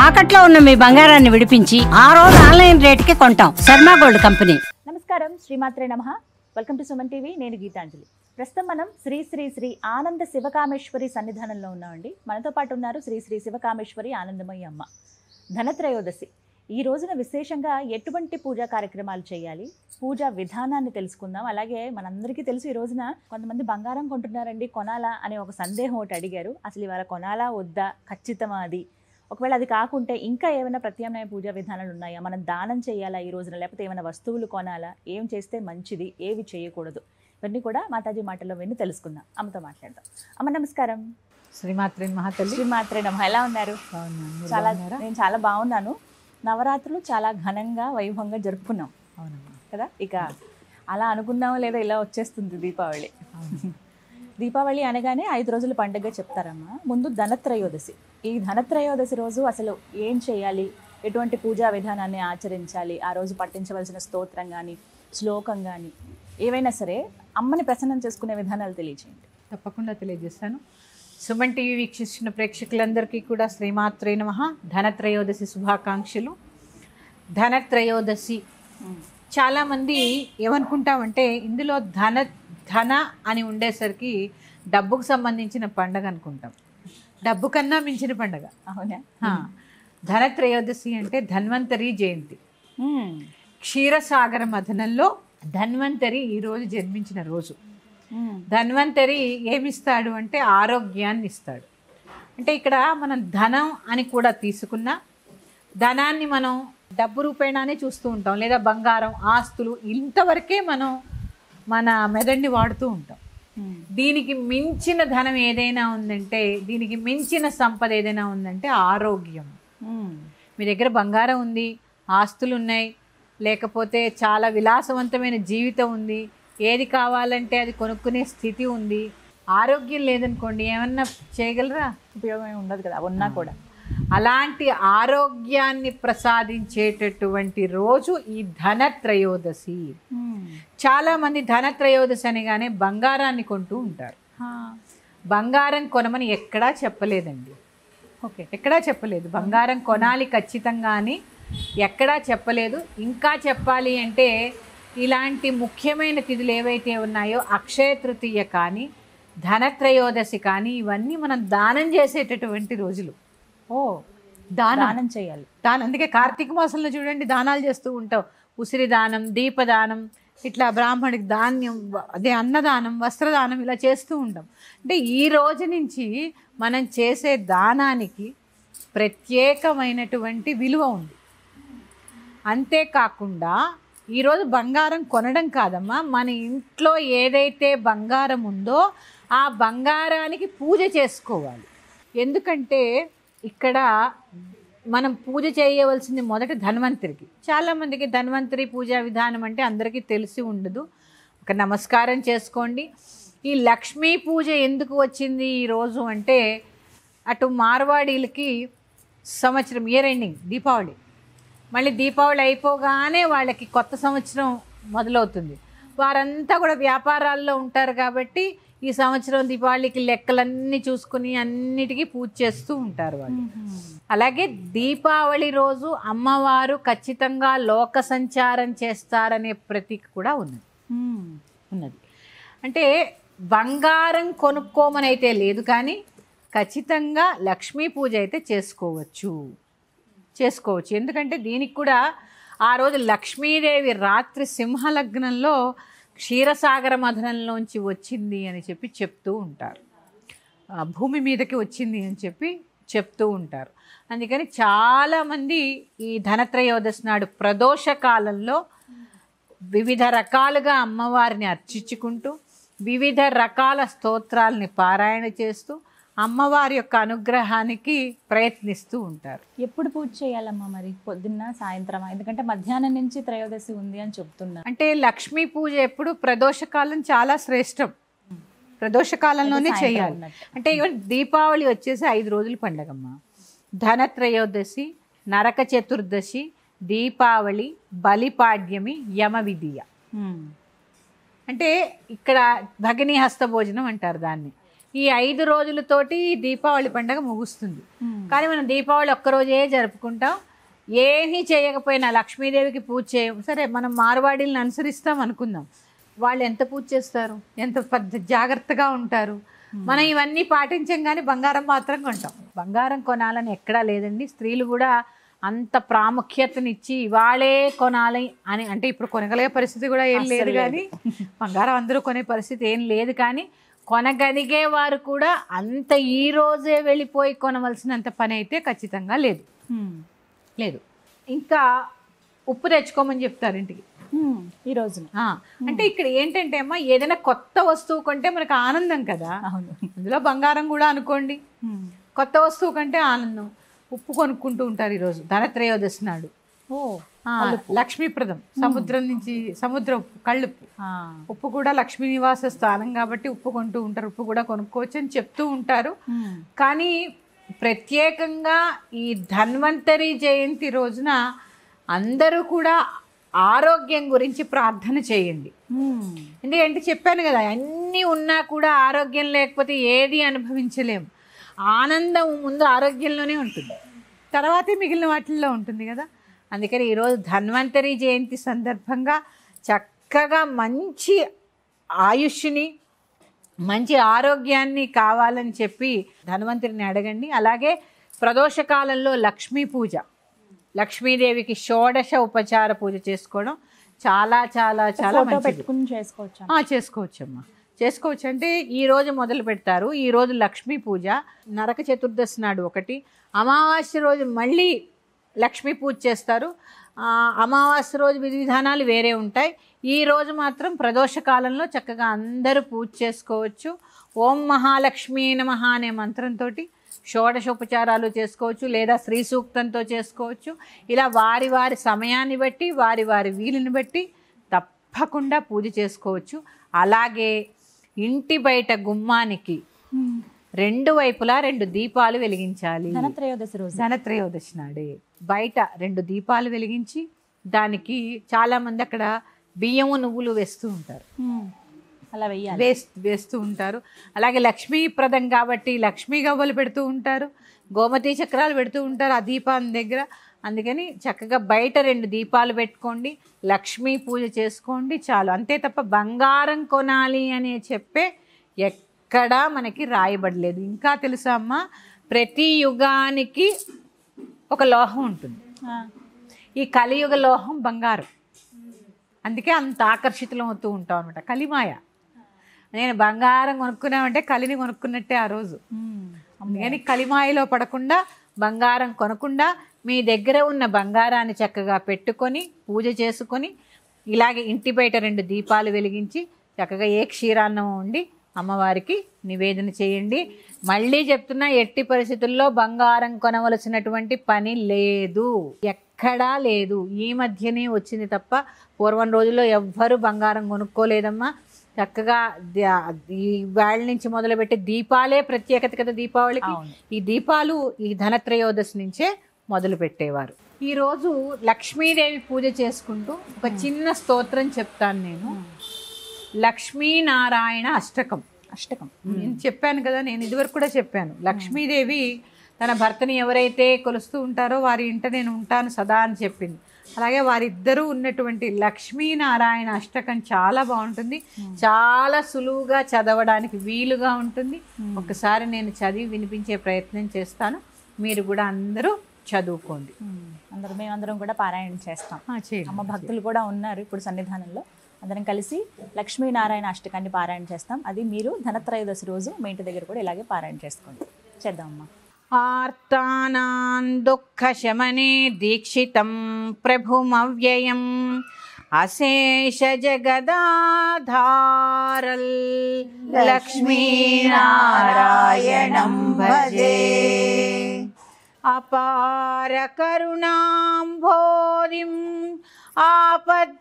తాకట్లో ఉన్న మీ బంగారాన్ని విడిపించి ఆ రోజు ఆన్లైన్ రేటుకి కొంటాం. Sharma gold company. నమస్కారం, శ్రీమాత్రే నమః. Welcome to Suman TV. నేను గీతాంజలి. ప్రస్తుతం మనం శ్రీ శ్రీ శ్రీ ఆనంద శివకామేశ్వరి సన్నిధానంలో ఉన్నామండి. మనతో పాటు ఉన్నారు శ్రీ శ్రీ శివకామేశ్వరి ఆనందమయ్య అమ్మ. ధనత్రయోదశి ఈ రోజున విశేషంగా ఎటువంటి పూజా కార్యక్రమాలు చేయాలి, పూజా విధానాన్ని తెలుసుకుందాం. అలాగే మనందరికీ తెలుసు, ఈ రోజున కొంతమంది బంగారం కొంటున్నారండి, కొనాలా అనే ఒక సందేహం ఒకటి అడిగారు. అసలు ఇవాళ కొనాలా వద్దా, ఖచ్చితమా అది? ఒకవేళ అది కాకుంటే ఇంకా ఏమైనా ప్రత్యామ్నాయ పూజా విధానాలు ఉన్నాయా? మనం దానం చేయాలా ఈ రోజున, లేకపోతే ఏమైనా వస్తువులు కొనాలా, ఏం చేస్తే మంచిది, ఏవి చేయకూడదు, ఇవన్నీ కూడా మాతాజీ మాటల్లో విని తెలుసుకుందాం. అమ్మతో మాట్లాడదాం. అమ్మ నమస్కారం. శ్రీమాత్రే మహాతల్లి. శ్రీమాత్రే నమః. ఎలా ఉన్నారు? నేను చాలా బాగున్నాను. నవరాత్రులు చాలా ఘనంగా వైభవంగా జరుపుకున్నాం. అవునమ్మా కదా, ఇక అలా అనుకున్నామో లేదా ఇలా వచ్చేస్తుంది దీపావళి. దీపావళి అనగానే 5 రోజుల పండుగ చెప్తారమ్మా. ముందు ధనత్రయోదశి. ఈ ధనత్రయోదశి రోజు అసలు ఏం చేయాలి, ఎటువంటి పూజా విధానాన్ని ఆచరించాలి, ఆ రోజు పఠించవలసిన స్తోత్రం కానీ శ్లోకం కానీ ఏవైనా సరే అమ్మని ప్రసన్నం చేసుకునే విధానాలు తెలియజేయండి. తప్పకుండా తెలియజేస్తాను. సుమన్ టీవీ వీక్షిస్తున్న ప్రేక్షకులందరికీ కూడా శ్రీమాత్రే నమః. ధనత్రయోదశి శుభాకాంక్షలు. ధనత్రయోదశి చాలామంది ఏమనుకుంటామంటే ఇందులో ధన అని ఉండేసరికి డబ్బుకు సంబంధించిన పండగ అనుకుంటాం. డబ్బు కన్నా మించిన పండగ. అవునా? ధనత్రయోదశి అంటే ధన్వంతరి జయంతి. క్షీరసాగర మథనంలో ధన్వంతరి ఈరోజు జన్మించిన రోజు. ధన్వంతరి ఏమిస్తాడు అంటే ఆరోగ్యాన్ని ఇస్తాడు. అంటే ఇక్కడ మనం ధనం అని కూడా తీసుకున్న ధనాన్ని మనం డబ్బు రూపేణానే చూస్తూ ఉంటాం, లేదా బంగారం, ఆస్తులు, ఇంతవరకే మనం మన మెదడుని వాడుతూ ఉంటాం. దీనికి మించిన ధనం ఏదైనా ఉందంటే, దీనికి మించిన సంపద ఏదైనా ఉందంటే ఆరోగ్యం. మీ దగ్గర బంగారం ఉంది, ఆస్తులు ఉన్నాయి, లేకపోతే చాలా విలాసవంతమైన జీవితం ఉంది, ఏది కావాలంటే అది కొనుక్కునే స్థితి ఉంది, ఆరోగ్యం లేదనుకోండి ఏమన్నా చేయగలరా? ఉపయోగమే ఉండదు కదా ఉన్నా కూడా. అలాంటి ఆరోగ్యాన్ని ప్రసాదించేటటువంటి రోజు ఈ ధనత్రయోదశి. చాలామంది ధనత్రయోదశి అనగానే బంగారాన్ని కొంటూ ఉంటారు. బంగారం కొనమని ఎక్కడా చెప్పలేదండి. ఓకే, ఎక్కడా చెప్పలేదు. బంగారం కొనాలి ఖచ్చితంగా అని ఎక్కడా చెప్పలేదు. ఇంకా చెప్పాలి అంటే ఇలాంటి ముఖ్యమైన తిథులు ఏవైతే ఉన్నాయో, అక్షయ తృతీయ కానీ ధనత్రయోదశి కానీ, ఇవన్నీ మనం దానం చేసేటటువంటి రోజులు. దానం చేయాలి. అందుకే కార్తీక మాసంలో చూడండి దానాలు చేస్తూ ఉంటాం. ఉసిరి దానం, దీపదానం, ఇట్లా బ్రాహ్మణికి ధాన్యం, అదే అన్నదానం, వస్త్రదానం, ఇలా చేస్తూ ఉంటాం. అంటే ఈ రోజు నుంచి మనం చేసే దానానికి ప్రత్యేకమైనటువంటి విలువ ఉంది. అంతేకాకుండా ఈరోజు బంగారం కొనడం కాదమ్మా, మన ఇంట్లో ఏదైతే బంగారం ఉందో ఆ బంగారానికి పూజ చేసుకోవాలి. ఎందుకంటే ఇక్కడ మనం పూజ చేయవలసింది మొదట ధన్వంతరికి. చాలామందికి ధన్వంతరి పూజా విధానం అంటే అందరికీ తెలిసి ఉండదు. ఒక నమస్కారం చేసుకోండి. ఈ లక్ష్మీ పూజ ఎందుకు వచ్చింది ఈరోజు అంటే, అటు మార్వాడీలకి సంవత్సరం ఇయర్ ఎండింగ్ దీపావళి, మళ్ళీ దీపావళి అయిపోగానే వాళ్ళకి కొత్త సంవత్సరం మొదలవుతుంది. వారంతా కూడా వ్యాపారాల్లో ఉంటారు కాబట్టి ఈ సంవత్సరం దీపావళికి లెక్కలన్నీ చూసుకుని అన్నిటికీ పూజ చేస్తూ ఉంటారు వాళ్ళు. అలాగే దీపావళి రోజు అమ్మవారు ఖచ్చితంగా లోక సంచారం చేస్తారనే ప్రతీక కూడా ఉన్నది. అంటే బంగారం కొనుక్కోమని అయితే లేదు, కానీ ఖచ్చితంగా లక్ష్మీ పూజ అయితే చేసుకోవచ్చు. ఎందుకంటే దీనికి కూడా ఆ రోజు లక్ష్మీదేవి రాత్రి సింహలగ్నంలో క్షీరసాగర మథనంలోంచి వచ్చింది అని చెప్పి చెప్తూ ఉంటారు. భూమి మీదకి వచ్చింది అని చెప్పి చెప్తూ ఉంటారు. అందుకని చాలామంది ఈ ధనత్రయోదశి నాడు ప్రదోష కాలంలో వివిధ రకాలుగా అమ్మవారిని అర్చించుకుంటూ, వివిధ రకాల స్తోత్రాలని పారాయణ చేస్తూ అమ్మవారి యొక్క అనుగ్రహానికి ప్రయత్నిస్తూ ఉంటారు. ఎప్పుడు పూజ చేయాలమ్మా మరి? పొద్దున్న, సాయంత్రం? ఎందుకంటే మధ్యాహ్నం నుంచి త్రయోదశి ఉంది అని చెప్తున్నారు. అంటే లక్ష్మీ పూజ ఎప్పుడు ప్రదోషకాలం చాలా శ్రేష్టం. ప్రదోషకాలంలోనే చేయాలి. అంటే ఈవెన్ దీపావళి వచ్చేసి 5 రోజుల పండగమ్మ. ధనత్రయోదశి, నరక చతుర్దశి, దీపావళి, బలిపాడ్యమి, యమ విధియ. అంటే ఇక్కడ భగిని హస్త భోజనం అంటారు దాన్ని. ఈ 5 రోజులతోటి దీపావళి పండుగ ముగుస్తుంది. కానీ మనం దీపావళి ఒక్కరోజే జరుపుకుంటాం. ఏమీ చేయకపోయినా లక్ష్మీదేవికి పూజ చేయం. సరే మనం మార్వాడీలను అనుసరిస్తాం అనుకుందాం, వాళ్ళు ఎంత పూజ చేస్తారు, ఎంత జాగ్రత్తగా ఉంటారు. మనం ఇవన్నీ పాటించం కానీ బంగారం మాత్రం కొంటాం. బంగారం కొనాలని ఎక్కడా లేదండి. స్త్రీలు కూడా అంత ప్రాముఖ్యతనిచ్చి ఇవాళే కొనాలి అని అంటే ఇప్పుడు కొనగలిగే పరిస్థితి కూడా ఏం లేదు. కానీ బంగారం అందరూ కొనే పరిస్థితి ఏం లేదు. కానీ కొనగలిగే వారు కూడా అంత ఈ రోజే వెళ్ళిపోయి కొనవలసినంత పని అయితే ఖచ్చితంగా లేదు. లేదు. ఇంకా ఉప్పు తెచ్చుకోమని చెప్తారు ఇంటికి ఈ రోజున. అంటే ఇక్కడ ఏంటంటే అమ్మా, ఏదైనా కొత్త వస్తువు కొంటే మనకు ఆనందం కదా. అందులో బంగారం కూడా అనుకోండి. కొత్త వస్తువు కంటే ఆనందం. ఉప్పు కొనుక్కుంటూ ఉంటారు ఈరోజు ధనత్రయోదశి నాడు. లక్ష్మీప్రదం, సముద్రం నుంచి సముద్ర ఉప్పు, కళ్ళుప్పు. ఉప్పు కూడా లక్ష్మీ నివాస స్థానం కాబట్టి ఉప్పు కొంటూ ఉంటారు. ఉప్పు కూడా కొనుక్కోవచ్చు అని చెప్తూ ఉంటారు. కానీ ప్రత్యేకంగా ఈ ధన్వంతరి జయంతి రోజున అందరూ కూడా ఆరోగ్యం గురించి ప్రార్థన చేయండి. ఎందుకంటే చెప్పాను కదా, అన్నీ ఉన్నా కూడా ఆరోగ్యం లేకపోతే ఏది అనుభవించలేము. ఆనందం ముందు ఆరోగ్యంలోనే ఉంటుంది, తర్వాతే మిగిలిన వాటిల్లో ఉంటుంది కదా. అందుకని ఈరోజు ధన్వంతరి జయంతి సందర్భంగా చక్కగా మంచి ఆయుష్ని, మంచి ఆరోగ్యాన్ని కావాలని చెప్పి ధన్వంతరిని అడగండి. అలాగే ప్రదోషకాలంలో లక్ష్మీ పూజ, లక్ష్మీదేవికి షోడశ ఉపచార పూజ చేసుకోవడం చాలా చాలా చాలా పెట్టుకుని చేసుకోవచ్చమ్మా. చేసుకోవచ్చు. అంటే ఈరోజు మొదలు పెడతారు. ఈరోజు లక్ష్మీ పూజ, నరక చతుర్దశి నాడు ఒకటి, అమావాస్య రోజు మళ్ళీ లక్ష్మీ పూజ చేస్తారు. అమావాస్య రోజు విధి విధానాలు వేరే ఉంటాయి. ఈ రోజు మాత్రం ప్రదోష కాలంలో చక్కగా అందరూ పూజ చేసుకోవచ్చు. ఓం మహాలక్ష్మీ నమః అనే మంత్రంతో షోడశోపచారాలు చేసుకోవచ్చు, లేదా శ్రీ సూక్తంతో చేసుకోవచ్చు. ఇలా వారి వారి సమయాన్ని బట్టి, వారి వారి వీలుని బట్టి తప్పకుండా పూజ చేసుకోవచ్చు. అలాగే ఇంటి బయట గుమ్మానికి 2 వైపులా 2 దీపాలు వెలిగించాలి. ధనత్రయోదశి నాడే బయట 2 దీపాలు వెలిగించి దానికి చాలామంది అక్కడ బియ్యము నువ్వులు వేస్తూ ఉంటారు. అలా వేస్తూ ఉంటారు. అలాగే లక్ష్మీప్రదం కాబట్టి లక్ష్మీ గవ్వలు పెడుతూ ఉంటారు, గోమతి చక్రాలు పెడుతూ ఉంటారు ఆ దీపాన్ని దగ్గర. అందుకని చక్కగా బయట 2 దీపాలు పెట్టుకోండి, లక్ష్మీ పూజ చేసుకోండి చాలు. అంతే తప్ప బంగారం కొనాలి అని చెప్పే ఎక్కడా మనకి రాయబడలేదు. ఇంకా తెలుసా అమ్మా, ప్రతి యుగానికి ఒక లోహం ఉంటుంది. ఈ కలియుగ లోహం బంగారం. అందుకే అంత ఆకర్షితులం అవుతూ ఉంటాం అనమాట. కలిమాయ. నేను బంగారం కొనుక్కున్నామంటే కలిని కొనుక్కున్నట్టే ఆ రోజు. అందుకని కలిమాయలో పడకుండా, బంగారం కొనకుండా మీ దగ్గర ఉన్న బంగారాన్ని చక్కగా పెట్టుకొని పూజ చేసుకొని, ఇలాగే ఇంటి బయట 2 దీపాలు వెలిగించి చక్కగా ఏ క్షీరాన్నం వండి అమ్మవారికి నివేదన చేయండి. మళ్ళీ చెప్తున్నా, ఎట్టి పరిస్థితుల్లో బంగారం కొనవలసినటువంటి పని లేదు, ఎక్కడా లేదు. ఈ మధ్యనే వచ్చింది తప్ప పూర్వం రోజుల్లో ఎవ్వరూ బంగారం కొనుక్కోలేదమ్మా. చక్కగా ఈ వేళ నుంచి మొదలుపెట్టి దీపాలే ప్రత్యేకత కదా దీపావళికి. ఈ దీపాలు ఈ ధనత్రయోదశి నుంచే మొదలు పెట్టేవారు. ఈరోజు లక్ష్మీదేవి పూజ చేసుకుంటూ ఒక చిన్న స్తోత్రం చెప్తాను నేను. లక్ష్మీనారాయణ అష్టకం. నేను చెప్పాను కదా, నేను ఇదివరకు కూడా చెప్పాను. లక్ష్మీదేవి తన భర్తని ఎవరైతే కొలుస్తూ ఉంటారో వారి ఇంట నేను ఉంటాను సదా అని చెప్పింది. అలాగే వారిద్దరూ ఉన్నటువంటి లక్ష్మీనారాయణ అష్టకం చాలా బాగుంటుంది, చాలా సులువుగా చదవడానికి వీలుగా ఉంటుంది. ఒకసారి నేను చదివి వినిపించే ప్రయత్నం చేస్తాను, మీరు కూడా అందరూ చదువుకోండి. మేమందరం కూడా పారాయణ చేస్తాం. అమ్మ భక్తులు కూడా ఉన్నారు ఇప్పుడు సన్నిధానంలో. అందరం కలిసి లక్ష్మీనారాయణ అష్టకాన్ని పారాయణ చేస్తాం. అది మీరు ధనత్రయోదశి రోజు మీ ఇంటి దగ్గర కూడా ఇలాగే పారాయణ చేసుకోండి. చేద్దామమ్మా. ఆర్తానాం దుఃఖశమనే దీక్షితం ప్రభుమవ్యయం అశేష జగదాధారల్ లక్ష్మీనారాయణం భజే. అపార కరుణాంభోధిం ఆపద్బాంధవమచ్యుతం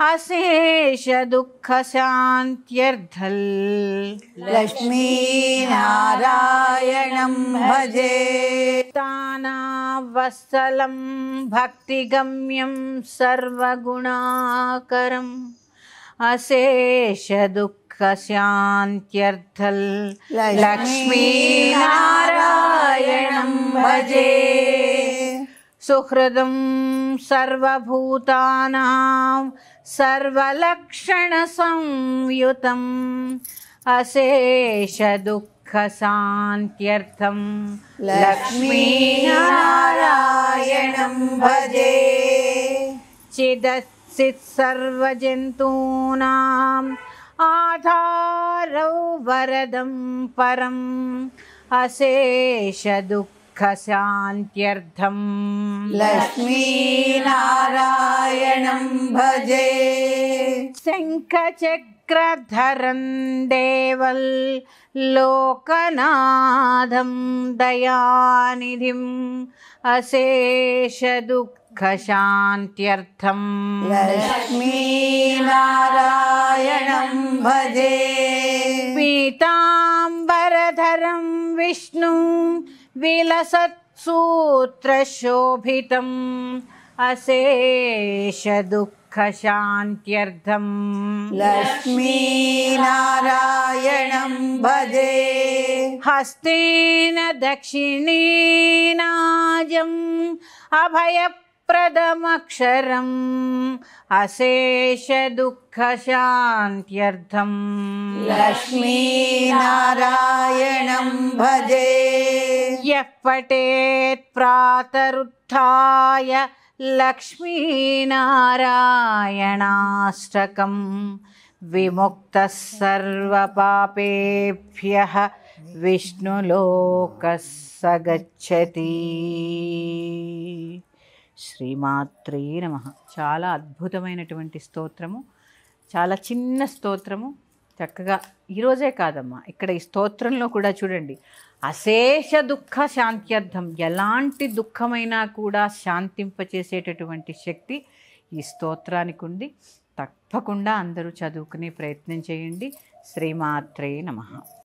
అశేష దుఃఖ శాంత్యర్థల్ లక్ష్మీనారాయణం భజే. తానావత్సలం భక్తిగమ్యం సర్వగుణాకరం అశేష దుఃఖ शान्त्यर्थं लक्ष्मीनारायणं भजे सुहृदं सर्वभूतानां सर्वलक्षणसंयुतम् अशेषदुःखशान्त्यर्थं लक्ष्मीनारायणं भजे चिदचित् सर्वजन्तूनाम् आधारौ वरदं परम् अशेषदुःखशान्त्यर्थं लक्ष्मीनारायणं भजे शङ्खचक्रधरं देवं लोकनाथं दयानिधिम् अशेषदुःखशान्त्यर्थं लक्ष्मीनारायणं भजे पीताम्बरधरं विष्णुं विलसत्सूत्रशोभितम् अशेषदुःखशान्त्यर्थं लक्ष्मीनारायणं भजे हस्तेन दक्षिणेनाजम् अभयप्रदमक्षरम् अशेषदुःखशान्त्यर्थं लक्ष्मीनारायणं भजे यः पठेत् प्रातरुत्थाय लक्ष्मीनारायणाष्टकं विमुक्तः सर्वपापेभ्यः विष्णुलोकः स गच्छति. శ్రీమాత్రే నమః. చాలా అద్భుతమైనటువంటి స్తోత్రము, చాలా చిన్న స్తోత్రము. చక్కగా ఈరోజే కాదమ్మా, ఇక్కడ ఈ స్తోత్రంలో కూడా చూడండి, అశేష దుఃఖ శాంత్యర్థం, ఎలాంటి దుఃఖమైనా కూడా శాంతింపచేసేటటువంటి శక్తి ఈ స్తోత్రానికి ఉంది. తప్పకుండా అందరూ చదువుకునే ప్రయత్నం చేయండి. శ్రీమాత్రే నమః.